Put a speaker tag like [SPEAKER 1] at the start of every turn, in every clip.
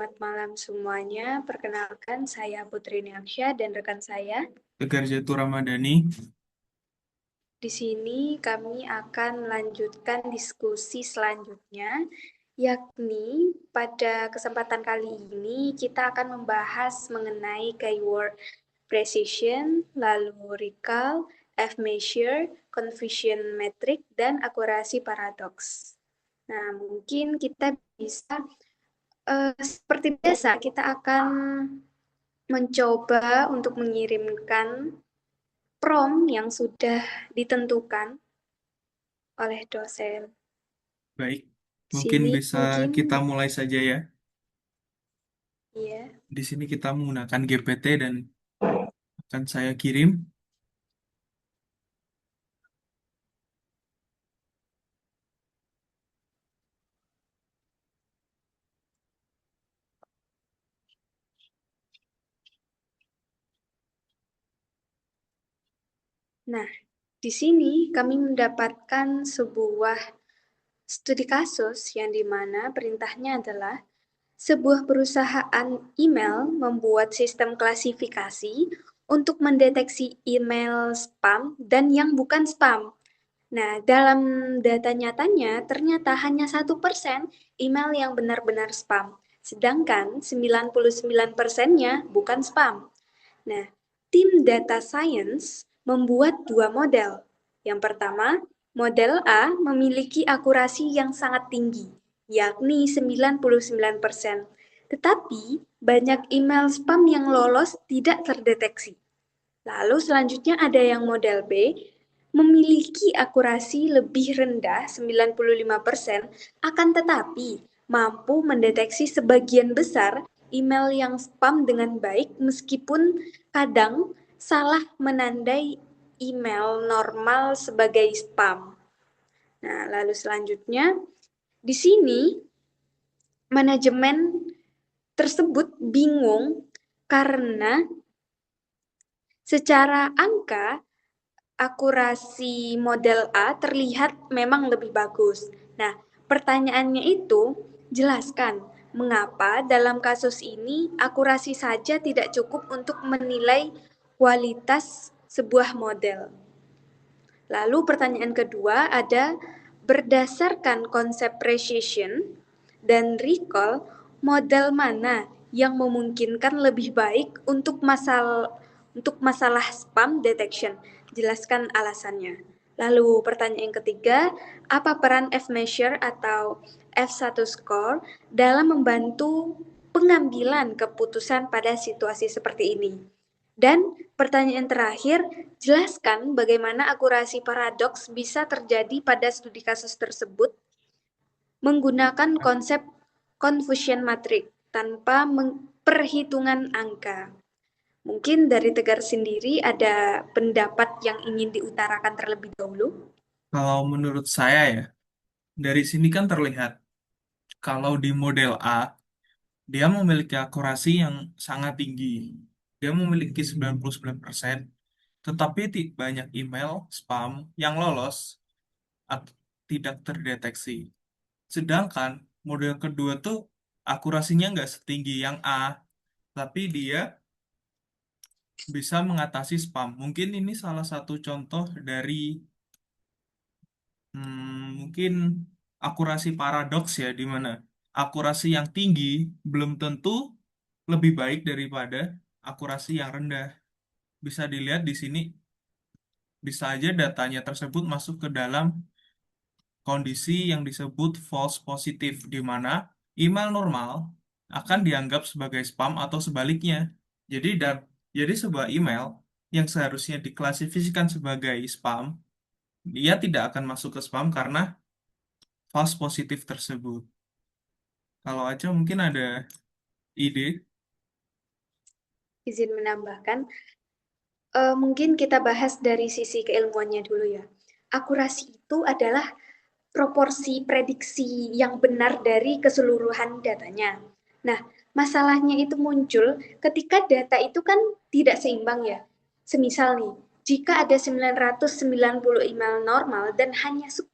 [SPEAKER 1] Selamat malam semuanya. Perkenalkan, saya Putri Niamsyah dan rekan saya.
[SPEAKER 2] Tegar Jatuh Ramadhani.
[SPEAKER 1] Di sini kami akan melanjutkan diskusi selanjutnya, yakni pada kesempatan kali ini kita akan membahas mengenai keyword precision, lalu recall, F-measure, confusion metric, dan akurasi paradoks. Nah, mungkin kita bisa seperti biasa, kita akan mencoba untuk mengirimkan prompt yang sudah ditentukan oleh dosen.
[SPEAKER 2] Baik, mungkin
[SPEAKER 1] Sini
[SPEAKER 2] bisa
[SPEAKER 1] mungkin
[SPEAKER 2] kita mulai saja ya.
[SPEAKER 1] ya.
[SPEAKER 2] Di sini kita menggunakan GPT dan akan saya kirim.
[SPEAKER 1] Nah, di sini kami mendapatkan sebuah studi kasus yang dimana perintahnya adalah sebuah perusahaan email membuat sistem klasifikasi untuk mendeteksi email spam dan yang bukan spam. Nah, dalam data nyatanya, ternyata hanya 1% email yang benar-benar spam, sedangkan 99%-nya bukan spam. Nah, tim data science membuat dua model. Yang pertama, model A memiliki akurasi yang sangat tinggi, yakni 99%. Tetapi, banyak email spam yang lolos tidak terdeteksi. Lalu selanjutnya ada yang model B, memiliki akurasi lebih rendah 95%, akan tetapi mampu mendeteksi sebagian besar email yang spam dengan baik meskipun kadang salah menandai email normal sebagai spam. Nah, lalu selanjutnya di sini manajemen tersebut bingung karena secara angka akurasi model A terlihat memang lebih bagus. Nah, pertanyaannya itu, jelaskan mengapa dalam kasus ini akurasi saja tidak cukup untuk menilai kualitas sebuah model. Lalu pertanyaan kedua ada, berdasarkan konsep precision dan recall, model mana yang memungkinkan lebih baik untuk masalah spam detection? Jelaskan alasannya. Lalu pertanyaan yang ketiga, apa peran F-measure atau F1 score dalam membantu pengambilan keputusan pada situasi seperti ini? Dan pertanyaan terakhir, jelaskan bagaimana akurasi paradoks bisa terjadi pada studi kasus tersebut menggunakan konsep confusion matrix tanpa perhitungan angka. Mungkin dari Tegar sendiri ada pendapat yang ingin diutarakan terlebih dahulu?
[SPEAKER 2] Kalau menurut saya ya, dari sini kan terlihat kalau di model A, dia memiliki akurasi yang sangat tinggi. Dia memiliki 99%, tetapi banyak email spam yang lolos at- tidak terdeteksi. Sedangkan model kedua tuh akurasinya nggak setinggi yang A, tapi dia bisa mengatasi spam. Mungkin ini salah satu contoh dari mungkin akurasi paradoks ya, di mana akurasi yang tinggi belum tentu lebih baik daripada akurasi yang rendah. Bisa dilihat di sini, bisa aja datanya tersebut masuk ke dalam kondisi yang disebut false positive, di mana email normal akan dianggap sebagai spam atau sebaliknya. Jadi jadi sebuah email yang seharusnya diklasifikasikan sebagai spam, dia tidak akan masuk ke spam karena false positif tersebut. Kalau aja mungkin ada ide.
[SPEAKER 1] Izin menambahkan, mungkin kita bahas dari sisi keilmuannya dulu ya. Akurasi itu adalah proporsi prediksi yang benar dari keseluruhan datanya. Nah, masalahnya itu muncul ketika data itu kan tidak seimbang ya. Semisal nih, jika ada 990 email normal dan hanya 10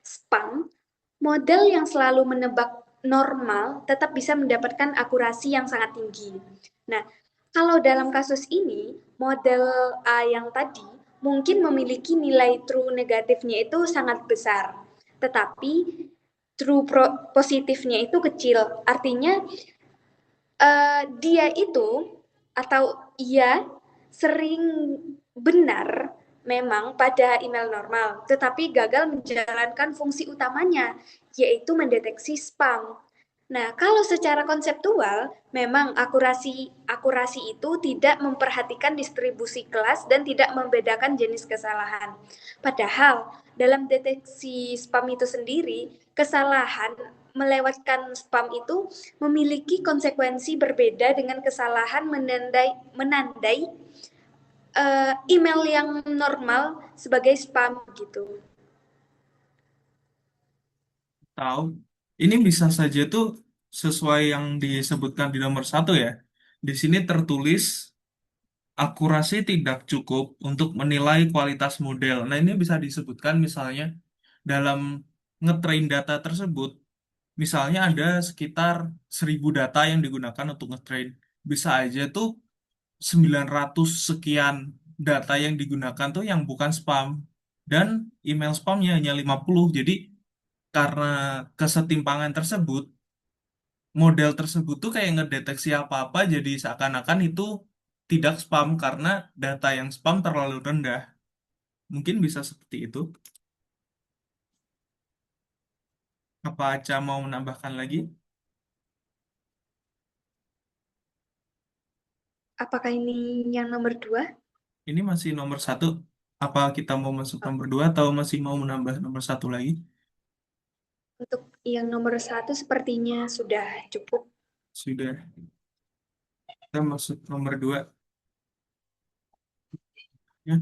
[SPEAKER 1] spam, model yang selalu menebak normal tetap bisa mendapatkan akurasi yang sangat tinggi. Nah, kalau dalam kasus ini, model A yang tadi mungkin memiliki nilai true negatifnya itu sangat besar, tetapi true positifnya itu kecil. Artinya dia itu atau ia sering benar memang pada email normal, tetapi gagal menjalankan fungsi utamanya, yaitu mendeteksi spam. Nah, kalau secara konseptual, memang akurasi itu tidak memperhatikan distribusi kelas dan tidak membedakan jenis kesalahan. Padahal dalam deteksi spam itu sendiri, kesalahan melewatkan spam itu memiliki konsekuensi berbeda dengan kesalahan menandai email yang normal sebagai spam gitu.
[SPEAKER 2] Tahu, ini bisa saja tuh sesuai yang disebutkan di nomor satu ya. Di sini tertulis akurasi tidak cukup untuk menilai kualitas model. Nah, ini bisa disebutkan misalnya dalam ngetrain data tersebut, misalnya ada sekitar 1.000 data yang digunakan untuk ngetrain. Bisa aja tuh 900 sekian data yang digunakan tuh yang bukan spam. Dan email spamnya hanya 50. Jadi karena kesetimpangan tersebut, model tersebut tuh kayak ngedeteksi apa-apa jadi seakan-akan itu tidak spam karena data yang spam terlalu rendah. Mungkin bisa seperti itu. Apa Aca mau menambahkan lagi?
[SPEAKER 1] Apakah ini yang nomor 2?
[SPEAKER 2] Ini masih nomor satu. Apa kita mau masuk nomor dua atau masih mau menambah nomor satu lagi?
[SPEAKER 1] Untuk yang nomor 1 sepertinya sudah cukup.
[SPEAKER 2] Sudah. Kita masuk nomor dua. Ya.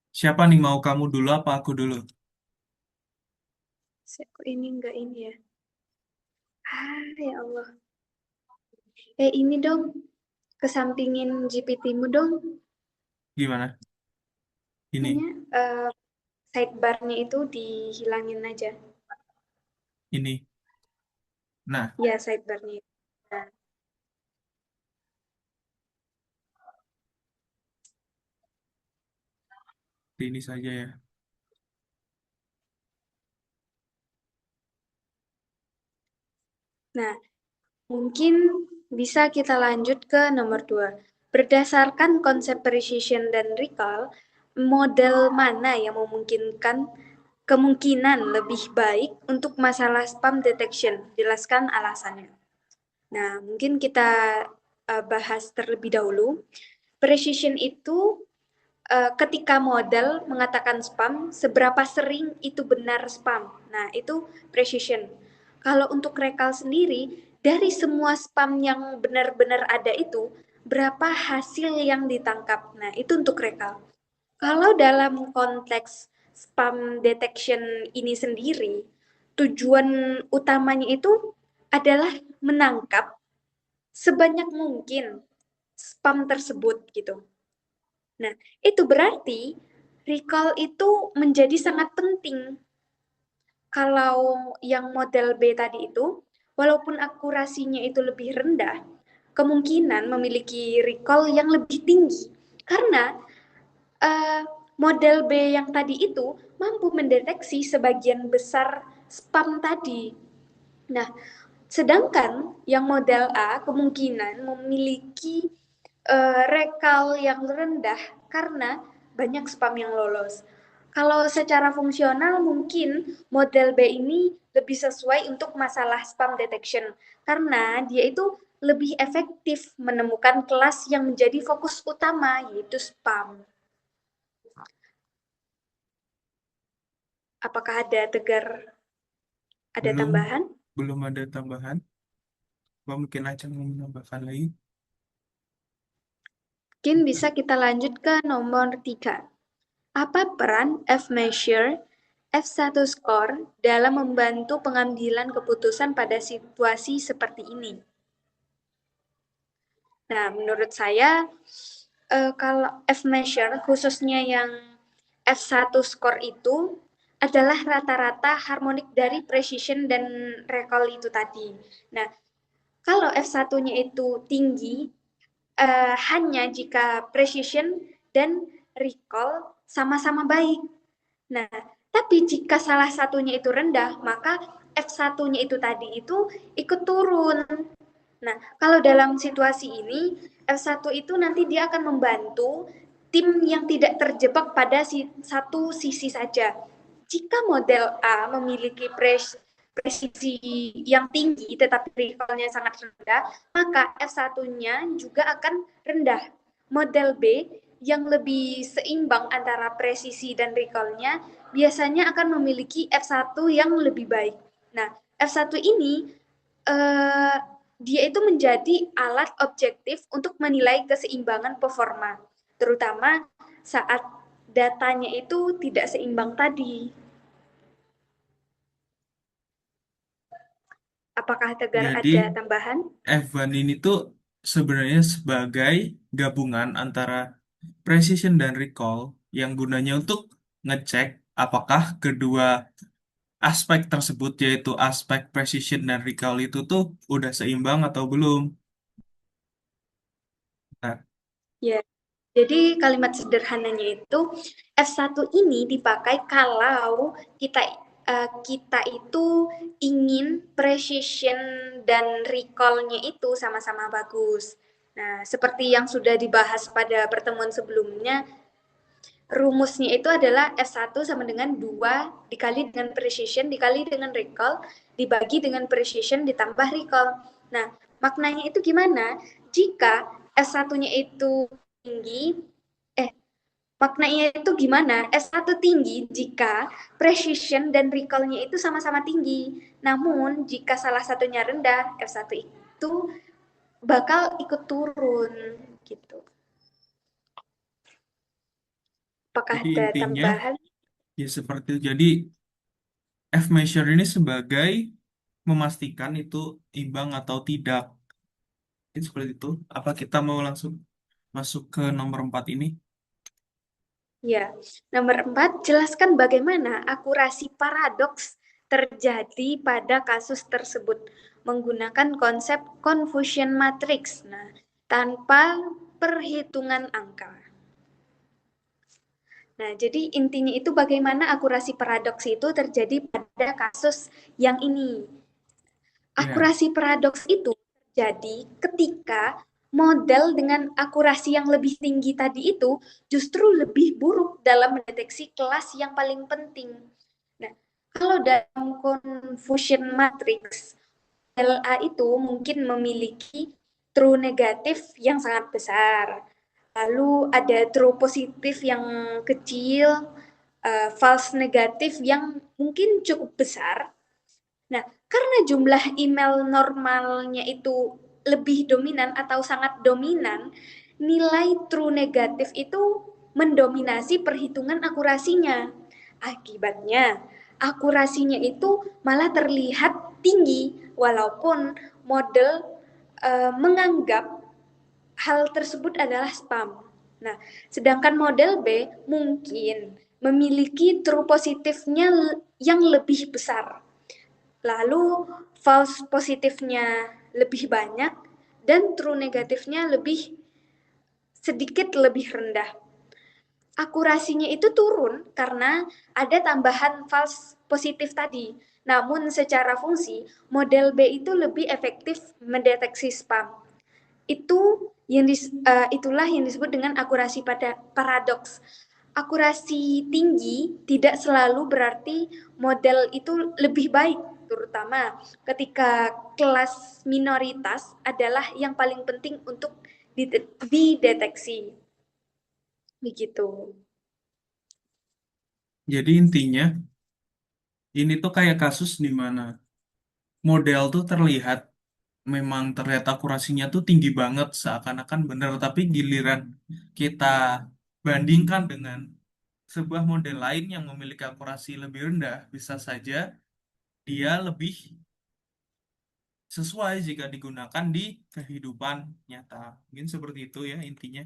[SPEAKER 2] Siapa nih mau kamu dulu apa aku dulu?
[SPEAKER 1] Kok ini enggak ini ya? Ya Allah. Ini dong, kesampingin GPT-mu dong.
[SPEAKER 2] Gimana? Ini,
[SPEAKER 1] Namanya sidebar-nya itu dihilangin aja.
[SPEAKER 2] ini. Nah,
[SPEAKER 1] Ya, sidebar-nya. Nah,
[SPEAKER 2] ini saja ya.
[SPEAKER 1] nah, mungkin bisa kita lanjut ke nomor 2. Berdasarkan konsep precision dan recall, model mana yang memungkinkan kemungkinan lebih baik untuk masalah spam detection? Jelaskan alasannya. Nah, mungkin kita bahas terlebih dahulu. Precision itu ketika model mengatakan spam, seberapa sering itu benar spam. Nah, itu precision. Kalau untuk recall sendiri, dari semua spam yang benar-benar ada itu, berapa hasil yang ditangkap. Nah, itu untuk recall. Kalau dalam konteks spam detection ini sendiri, tujuan utamanya itu adalah menangkap sebanyak mungkin spam tersebut gitu. Nah, itu berarti recall itu menjadi sangat penting. Kalau yang model B tadi itu, walaupun akurasinya itu lebih rendah, kemungkinan memiliki recall yang lebih tinggi. Karena uh, model B yang tadi itu mampu mendeteksi sebagian besar spam tadi. Nah, sedangkan yang model A kemungkinan memiliki recall yang rendah karena banyak spam yang lolos. Kalau secara fungsional mungkin model B ini lebih sesuai untuk masalah spam detection karena dia itu lebih efektif menemukan kelas yang menjadi fokus utama yaitu spam. Apakah ada
[SPEAKER 2] Belum,
[SPEAKER 1] tambahan?
[SPEAKER 2] belum ada tambahan. Apa mungkin Aca mau menambahkan lagi?
[SPEAKER 1] Mungkin bisa kita lanjut ke nomor 3. Apa peran F-measure F1 score dalam membantu pengambilan keputusan pada situasi seperti ini? Nah, menurut saya kalau F-measure khususnya yang F1 score itu adalah rata-rata harmonik dari precision dan recall itu tadi. Nah, kalau F1-nya itu tinggi, hanya jika precision dan recall sama-sama baik. Nah, tapi jika salah satunya itu rendah, maka F1-nya itu tadi itu ikut turun. Nah, kalau dalam situasi ini, F1 itu nanti dia akan membantu tim yang tidak terjebak pada satu sisi saja. Jika model A memiliki presisi yang tinggi tetapi recall-nya sangat rendah, maka F1-nya juga akan rendah. Model B yang lebih seimbang antara presisi dan recall-nya biasanya akan memiliki F1 yang lebih baik. Nah, F1 ini eh, dia itu menjadi alat objektif untuk menilai keseimbangan performa, terutama saat datanya itu tidak seimbang tadi. Apakah Tegar
[SPEAKER 2] Jadi
[SPEAKER 1] ada tambahan?
[SPEAKER 2] F1 ini tuh sebenarnya sebagai gabungan antara precision dan recall yang gunanya untuk ngecek apakah kedua aspek tersebut yaitu aspek precision dan recall itu tuh udah seimbang atau belum. Nah,
[SPEAKER 1] Ya, jadi kalimat sederhananya itu F1 ini dipakai kalau kita itu ingin precision dan recall-nya itu sama-sama bagus. Nah, seperti yang sudah dibahas pada pertemuan sebelumnya, rumusnya itu adalah F1 sama dengan 2 dikali dengan precision dikali dengan recall dibagi dengan precision ditambah recall. Nah, maknanya itu gimana? Jika F1-nya itu tinggi, eh maknanya itu gimana? S1 tinggi jika precision dan recall-nya itu sama-sama tinggi. Namun jika salah satunya rendah, F1 itu bakal ikut turun gitu. Apakah
[SPEAKER 2] jadi
[SPEAKER 1] ada
[SPEAKER 2] intinya
[SPEAKER 1] tambahan?
[SPEAKER 2] ya seperti itu. Jadi F-measure ini sebagai memastikan itu imbang atau tidak. Jadi seperti itu. Apa kita mau langsung masuk ke nomor 4 ini?
[SPEAKER 1] Ya, nomor 4, jelaskan bagaimana akurasi paradoks terjadi pada kasus tersebut menggunakan konsep confusion matrix. Nah, tanpa perhitungan angka. Nah, jadi intinya itu bagaimana akurasi paradoks itu terjadi pada kasus yang ini.
[SPEAKER 2] Ya,
[SPEAKER 1] Akurasi paradoks itu terjadi ketika model dengan akurasi yang lebih tinggi tadi itu justru lebih buruk dalam mendeteksi kelas yang paling penting. Nah, kalau dalam confusion matrix, LA itu mungkin memiliki true negatif yang sangat besar. Lalu ada true positif yang kecil, false negatif yang mungkin cukup besar. Nah, karena jumlah email normalnya itu lebih dominan atau sangat dominan, nilai true negatif itu mendominasi perhitungan akurasinya. Akibatnya, akurasinya itu malah terlihat tinggi walaupun model menganggap hal tersebut adalah spam. Nah, sedangkan model B mungkin memiliki true positifnya yang lebih besar. Lalu false positifnya lebih banyak dan true negatifnya lebih sedikit lebih rendah. Akurasinya itu turun karena ada tambahan false positif tadi. Namun secara fungsi, model B itu lebih efektif mendeteksi spam. Itulah yang disebut dengan akurasi pada paradoks. Akurasi tinggi tidak selalu berarti model itu lebih baik, terutama ketika kelas minoritas adalah yang paling penting untuk dideteksi. Begitu.
[SPEAKER 2] jadi intinya ini tuh kayak kasus di mana model tuh memang terlihat akurasinya tuh tinggi banget seakan-akan benar, tapi giliran kita bandingkan dengan sebuah model lain yang memiliki akurasi lebih rendah, bisa saja dia lebih sesuai jika digunakan di kehidupan nyata. Mungkin seperti itu ya intinya.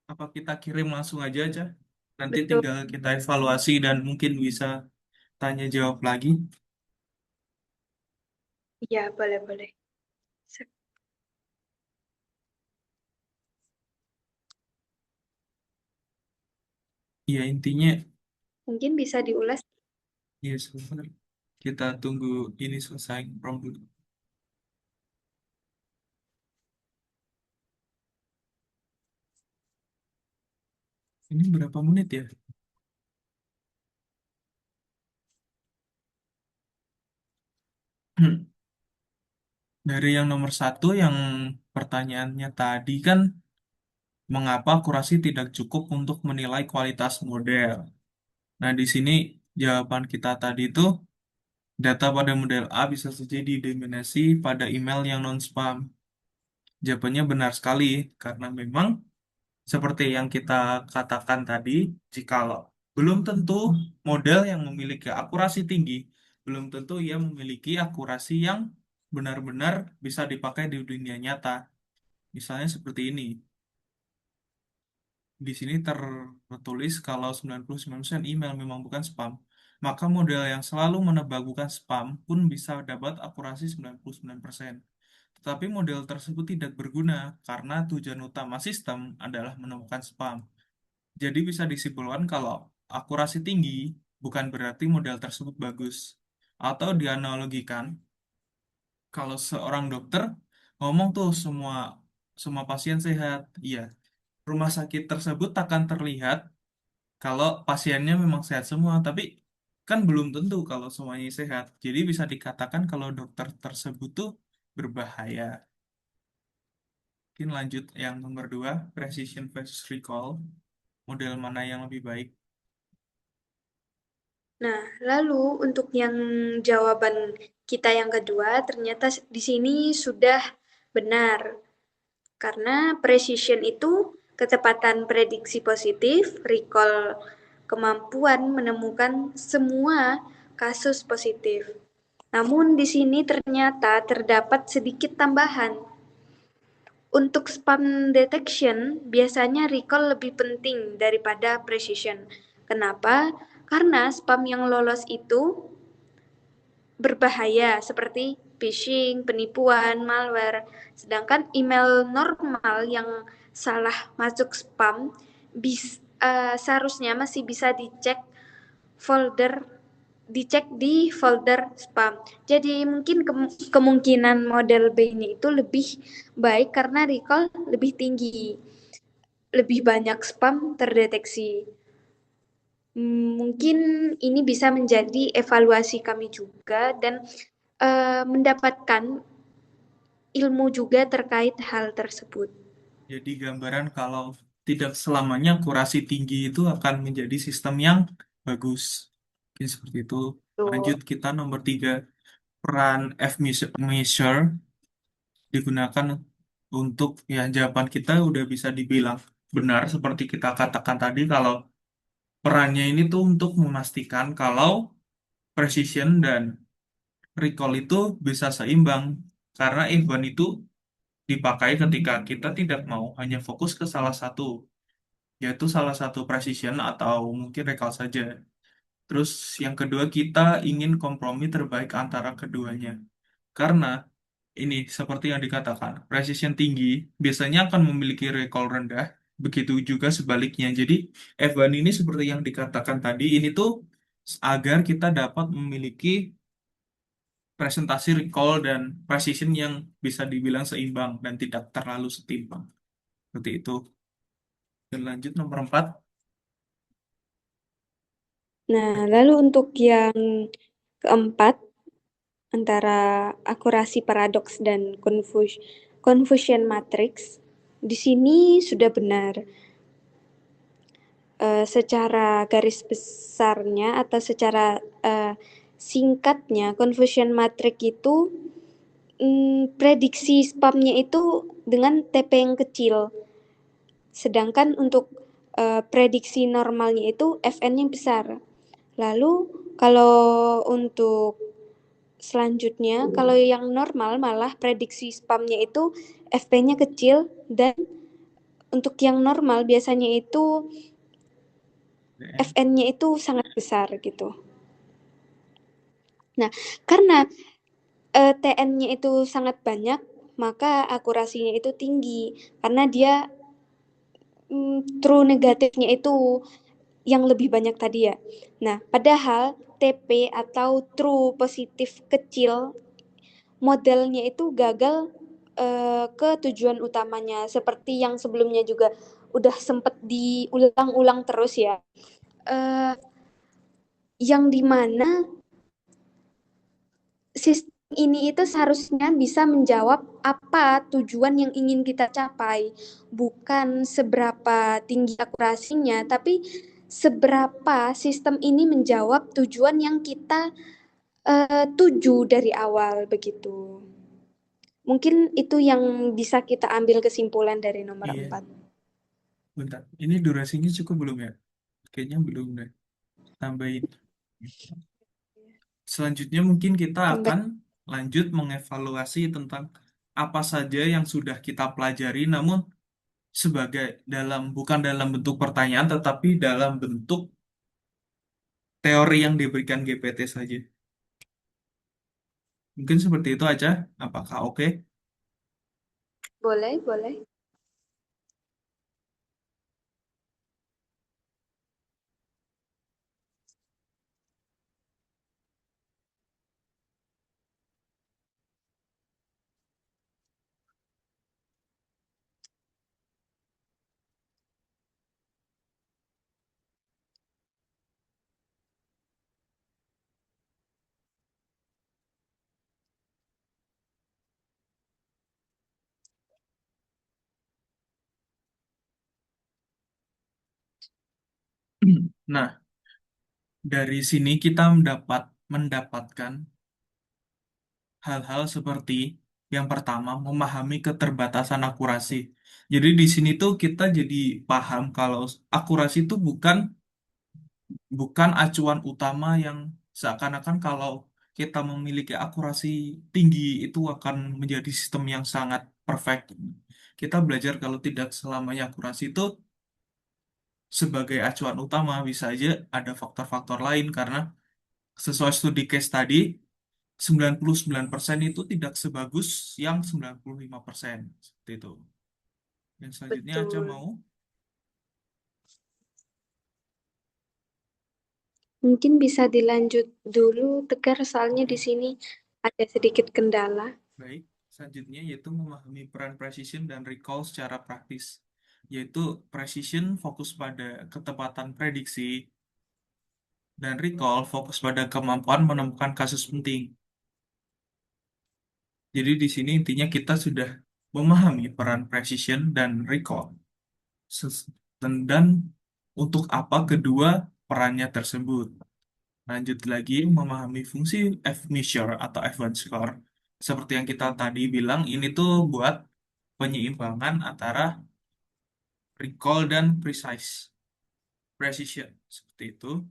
[SPEAKER 2] Apa kita kirim langsung aja? Nanti
[SPEAKER 1] Betul.
[SPEAKER 2] tinggal kita evaluasi dan mungkin bisa tanya jawab lagi.
[SPEAKER 1] Ya, boleh-boleh.
[SPEAKER 2] Ya intinya,
[SPEAKER 1] Mungkin bisa diulas.
[SPEAKER 2] ya sebentar. Kita tunggu ini selesai prompt dulu. Ini berapa menit ya? Dari yang nomor satu, yang pertanyaannya tadi kan, mengapa akurasi tidak cukup untuk menilai kualitas model? Nah, di sini jawaban kita tadi itu, data pada model A bisa saja didominasi pada email yang non-spam. Jawabannya benar sekali, karena memang seperti yang kita katakan tadi, jikalau belum tentu model yang memiliki akurasi tinggi, belum tentu ia memiliki akurasi yang benar-benar bisa dipakai di dunia nyata. Misalnya seperti ini. Di sini tertulis kalau 99% email memang bukan spam, maka model yang selalu menebak bukan spam pun bisa dapat akurasi 99%. Tetapi model tersebut tidak berguna karena tujuan utama sistem adalah menemukan spam. Jadi bisa disimpulkan kalau akurasi tinggi bukan berarti model tersebut bagus. Atau dianalogikan, kalau seorang dokter ngomong tuh semua semua pasien sehat, iya, rumah sakit tersebut akan terlihat kalau pasiennya memang sehat semua, tapi kan belum tentu kalau semuanya sehat. Jadi bisa dikatakan kalau dokter tersebut tuh berbahaya. Mungkin lanjut yang nomor dua, precision versus recall. Model mana yang lebih baik?
[SPEAKER 1] Nah, lalu untuk yang jawaban kita yang kedua, ternyata di sini sudah benar. Karena precision itu kecepatan prediksi positif, recall kemampuan menemukan semua kasus positif. Namun di sini ternyata terdapat sedikit tambahan. Untuk spam detection, biasanya recall lebih penting daripada precision. Kenapa? Karena spam yang lolos itu berbahaya seperti phishing, penipuan, malware. Sedangkan email normal yang salah masuk spam seharusnya masih bisa folder dicek di folder spam. Jadi mungkin kemungkinan model B ini itu lebih baik karena recall lebih tinggi, lebih banyak spam terdeteksi. Mungkin ini bisa menjadi evaluasi kami juga dan mendapatkan ilmu juga terkait hal tersebut.
[SPEAKER 2] Jadi gambaran kalau tidak selamanya akurasi tinggi itu akan menjadi sistem yang bagus. Mungkin seperti itu.
[SPEAKER 1] Tuh.
[SPEAKER 2] Lanjut kita nomor tiga, peran F-measure digunakan untuk, ya jawaban kita udah bisa dibilang benar seperti kita katakan tadi, kalau perannya ini tuh untuk memastikan kalau precision dan recall itu bisa seimbang, karena event itu dipakai ketika kita tidak mau hanya fokus ke salah satu, yaitu salah satu precision atau mungkin recall saja. Terus yang kedua, kita ingin kompromi terbaik antara keduanya. Karena ini seperti yang dikatakan, precision tinggi biasanya akan memiliki recall rendah, begitu juga sebaliknya. Jadi F1 ini seperti yang dikatakan tadi, ini tuh agar kita dapat memiliki presentasi recall dan precision yang bisa dibilang seimbang dan tidak terlalu setimpang. Seperti itu. Dan lanjut nomor 4.
[SPEAKER 1] Nah, lalu untuk yang keempat, antara akurasi paradoks dan confusion matrix, di sini sudah benar. Secara garis besarnya atau secara singkatnya, confusion matrix itu prediksi spamnya itu dengan TP yang kecil. Sedangkan untuk prediksi normalnya itu FN yang besar. Lalu kalau untuk selanjutnya, kalau yang normal malah prediksi spamnya itu FP-nya kecil dan Untuk yang normal biasanya itu
[SPEAKER 2] TN.
[SPEAKER 1] FN-nya itu sangat besar gitu. Nah, karena TN-nya itu sangat banyak, maka akurasinya itu tinggi karena dia true negatifnya itu yang lebih banyak tadi ya. Nah, padahal TP atau true positif kecil modelnya itu gagal ke tujuan utamanya seperti yang sebelumnya juga udah sempet diulang-ulang terus ya. Eh, yang dimana sistem ini itu seharusnya bisa menjawab apa tujuan yang ingin kita capai, bukan seberapa tinggi akurasinya, tapi seberapa sistem ini menjawab tujuan yang kita tuju dari awal begitu. Mungkin itu yang bisa kita ambil kesimpulan dari nomor
[SPEAKER 2] Iya,
[SPEAKER 1] 4.
[SPEAKER 2] bentar. Ini durasinya cukup belum ya? Kayaknya belum deh. Tambahin. Selanjutnya mungkin kita
[SPEAKER 1] Tambah.
[SPEAKER 2] akan lanjut mengevaluasi tentang apa saja yang sudah kita pelajari, namun sebagai bukan dalam bentuk pertanyaan, tetapi dalam bentuk teori yang diberikan GPT saja. Mungkin seperti itu aja. Apakah oke?
[SPEAKER 1] Boleh, boleh.
[SPEAKER 2] Nah, dari sini kita mendapatkan hal-hal seperti yang pertama, memahami keterbatasan akurasi. Jadi di sini tuh kita jadi paham kalau akurasi itu bukan acuan utama yang seakan-akan kalau kita memiliki akurasi tinggi itu akan menjadi sistem yang sangat perfect. Kita belajar kalau tidak selamanya akurasi itu sebagai acuan utama, bisa aja ada faktor-faktor lain karena sesuai studi case tadi 99% itu tidak sebagus yang 95%. Seperti itu. Yang selanjutnya aja
[SPEAKER 1] Betul.
[SPEAKER 2] mau
[SPEAKER 1] Mungkin bisa dilanjut dulu, Tegar, soalnya di
[SPEAKER 2] oke.
[SPEAKER 1] sini ada sedikit kendala.
[SPEAKER 2] Baik, selanjutnya yaitu memahami peran precision dan recall secara praktis. Yaitu precision fokus pada ketepatan prediksi dan recall fokus pada kemampuan menemukan kasus penting. Jadi di sini intinya kita sudah memahami peran precision dan recall. Ses- dan untuk apa kedua perannya tersebut. Lanjut lagi memahami fungsi F-measure atau F1 score. Seperti yang kita tadi bilang, ini tuh buat penyeimbangan antara recall dan precision. Seperti itu.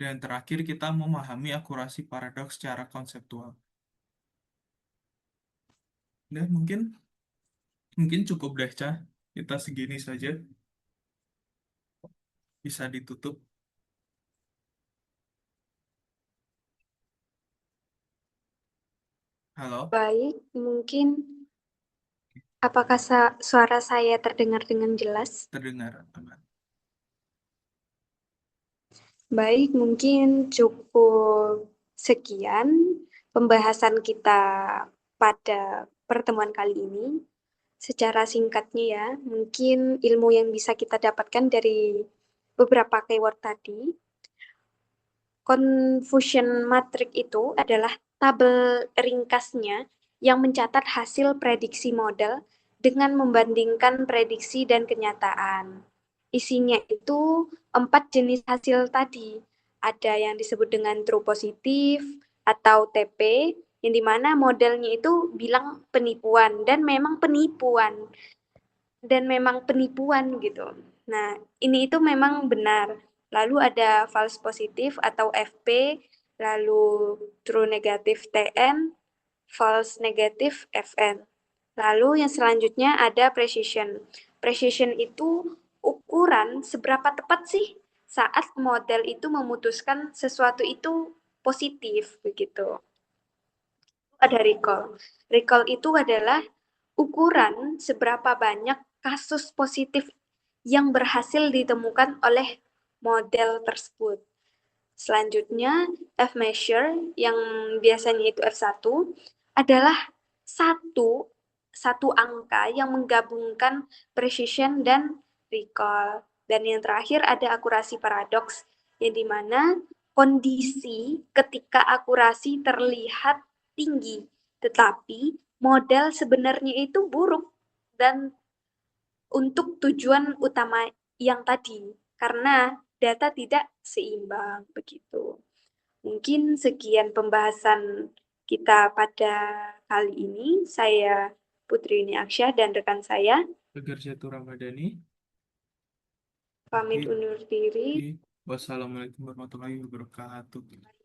[SPEAKER 2] Dan terakhir kita memahami akurasi paradoks secara konseptual. Dan mungkin cukup deh, Cah. Kita segini saja. Bisa ditutup. Halo,
[SPEAKER 1] Baik, mungkin apakah suara saya terdengar dengan jelas?
[SPEAKER 2] terdengar aman.
[SPEAKER 1] Baik, mungkin cukup sekian pembahasan kita pada pertemuan kali ini. Secara singkatnya ya, mungkin ilmu yang bisa kita dapatkan dari beberapa keyword tadi. Confusion matrix itu adalah tabel ringkasnya yang mencatat hasil prediksi model dengan membandingkan prediksi dan kenyataan. Isinya itu 4 jenis hasil tadi. Ada yang disebut dengan true positif atau TP, yang dimana modelnya itu bilang penipuan dan memang penipuan gitu. Nah, ini itu memang benar. Lalu ada false positif atau FP, lalu true negatif TN, false negatif FN. Lalu yang selanjutnya ada precision. Precision itu ukuran seberapa tepat sih saat model itu memutuskan sesuatu itu positif begitu. Ada recall. Recall itu adalah ukuran seberapa banyak kasus positif yang berhasil ditemukan oleh model tersebut. Selanjutnya, F-measure yang biasanya itu F1 adalah satu satu angka yang menggabungkan precision dan recall. Dan yang terakhir ada akurasi paradoks, yang dimana kondisi ketika akurasi terlihat tinggi, tetapi model sebenarnya itu buruk dan untuk tujuan utama yang tadi, karena data tidak seimbang begitu. Mungkin sekian pembahasan kita pada kali ini. Saya Putri Yuni Aksyah dan rekan saya
[SPEAKER 2] Tegar Jatuh Ramadhani.
[SPEAKER 1] pamit
[SPEAKER 2] Oke,
[SPEAKER 1] undur diri.
[SPEAKER 2] oke. Wassalamualaikum warahmatullahi wabarakatuh.